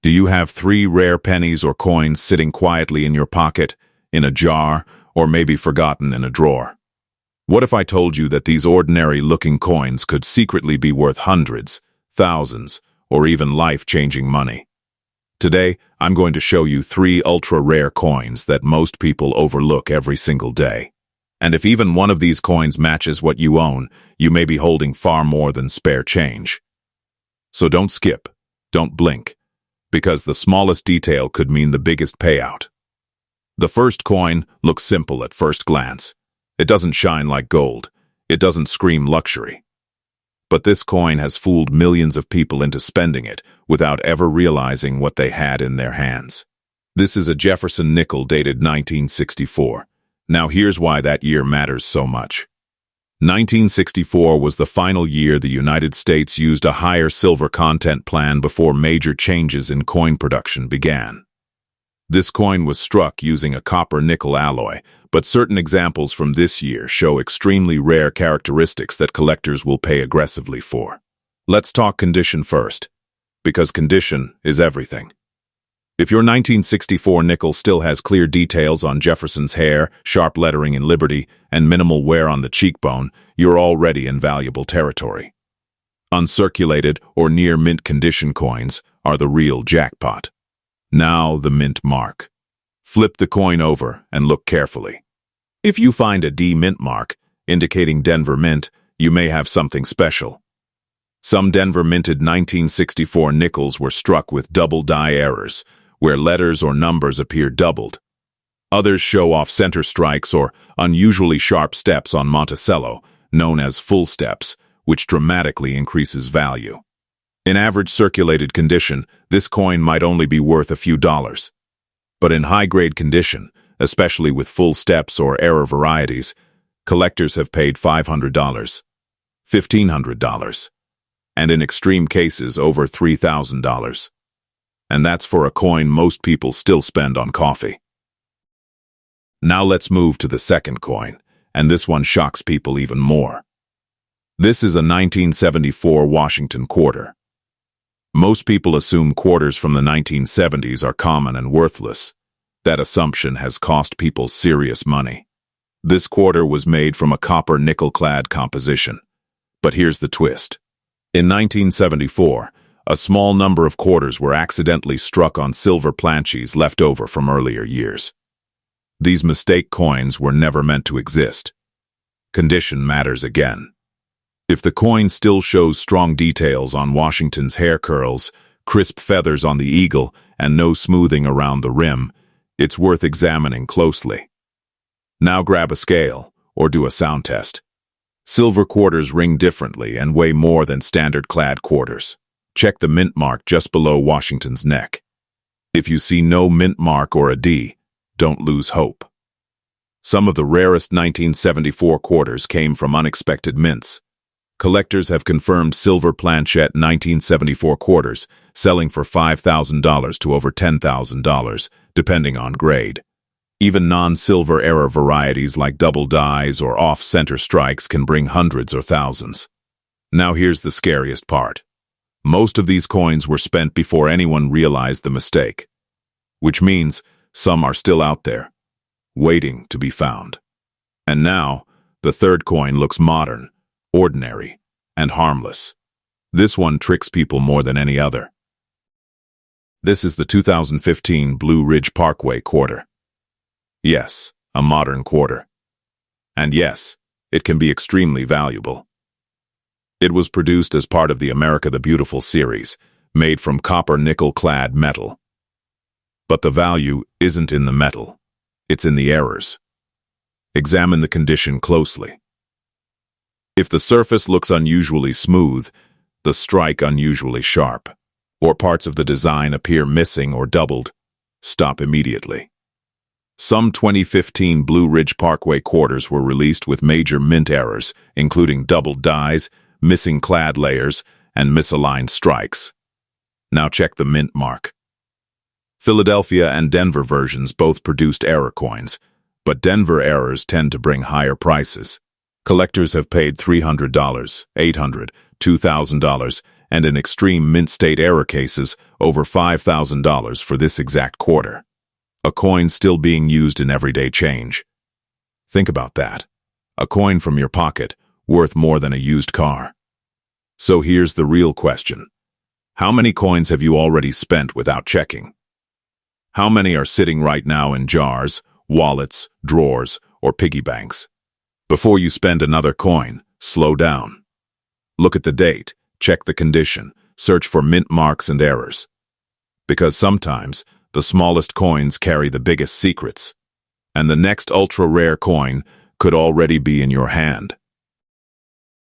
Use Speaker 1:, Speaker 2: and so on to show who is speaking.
Speaker 1: Do you have 3 rare pennies or coins sitting quietly in your pocket, in a jar, or maybe forgotten in a drawer? What if I told you that these ordinary-looking coins could secretly be worth hundreds, thousands, or even life-changing money? Today, I'm going to show you 3 ultra-rare coins that most people overlook every single day. And if even one of these coins matches what you own, you may be holding far more than spare change. So don't skip, don't blink, because the smallest detail could mean the biggest payout. The first coin looks simple at first glance. It doesn't shine like gold. It doesn't scream luxury. But this coin has fooled millions of people into spending it without ever realizing what they had in their hands. This is a Jefferson nickel dated 1964. Now here's why that year matters so much. 1964 was the final year the United States used a higher silver content plan before major changes in coin production began. This coin was struck using a copper-nickel alloy, but certain examples from this year show extremely rare characteristics that collectors will pay aggressively for. Let's talk condition first, because condition is everything. If your 1964 nickel still has clear details on Jefferson's hair, sharp lettering in Liberty, and minimal wear on the cheekbone, you're already in valuable territory. Uncirculated or near mint condition coins are the real jackpot. Now the mint mark. Flip the coin over and look carefully. If you find a D mint mark, indicating Denver Mint, you may have something special. Some Denver minted 1964 nickels were struck with double die errors, where letters or numbers appear doubled. Others show off center strikes or unusually sharp steps on Monticello, known as full steps, which dramatically increases value. In average circulated condition, this coin might only be worth a few dollars. But in high-grade condition, especially with full steps or error varieties, collectors have paid $500, $1,500, and in extreme cases over $3,000. And that's for a coin most people still spend on coffee. Now let's move to the second coin, and this one shocks people even more. This is a 1974 Washington quarter. Most people assume quarters from the 1970s are common and worthless. That assumption has cost people serious money. This quarter was made from a copper nickel-clad composition. But here's the twist. In 1974, a small number of quarters were accidentally struck on silver planches left over from earlier years. These mistake coins were never meant to exist. Condition matters again. If the coin still shows strong details on Washington's hair curls, crisp feathers on the eagle, and no smoothing around the rim, it's worth examining closely. Now grab a scale, or do a sound test. Silver quarters ring differently and weigh more than standard-clad quarters. Check the mint mark just below Washington's neck. If you see no mint mark or a D, don't lose hope. Some of the rarest 1974 quarters came from unexpected mints. Collectors have confirmed silver planchette 1974 quarters, selling for $5,000 to over $10,000, depending on grade. Even non-silver error varieties like double dies or off-center strikes can bring hundreds or thousands. Now here's the scariest part. Most of these coins were spent before anyone realized the mistake, which means some are still out there, waiting to be found. And now, the third coin looks modern, ordinary, and harmless. This one tricks people more than any other. This is the 2015 Blue Ridge Parkway quarter. Yes, a modern quarter. And yes, it can be extremely valuable. It was produced as part of the America the Beautiful series, made from copper nickel-clad metal. But the value isn't in the metal, it's in the errors. Examine the condition closely. If the surface looks unusually smooth, the strike unusually sharp, or parts of the design appear missing or doubled, stop immediately. Some 2015 Blue Ridge Parkway quarters were released with major mint errors, including doubled dies, missing clad layers, and misaligned strikes. Now check the mint mark. Philadelphia and Denver versions both produced error coins, but Denver errors tend to bring higher prices. Collectors have paid $300, $800, $2,000, and in extreme mint state error cases, over $5,000 for this exact quarter. A coin still being used in everyday change. Think about that. A coin from your pocket, worth more than a used car. So here's the real question. How many coins have you already spent without checking? How many are sitting right now in jars, wallets, drawers, or piggy banks? Before you spend another coin, slow down. Look at the date, check the condition, search for mint marks and errors. Because sometimes, the smallest coins carry the biggest secrets, and the next ultra-rare coin could already be in your hand.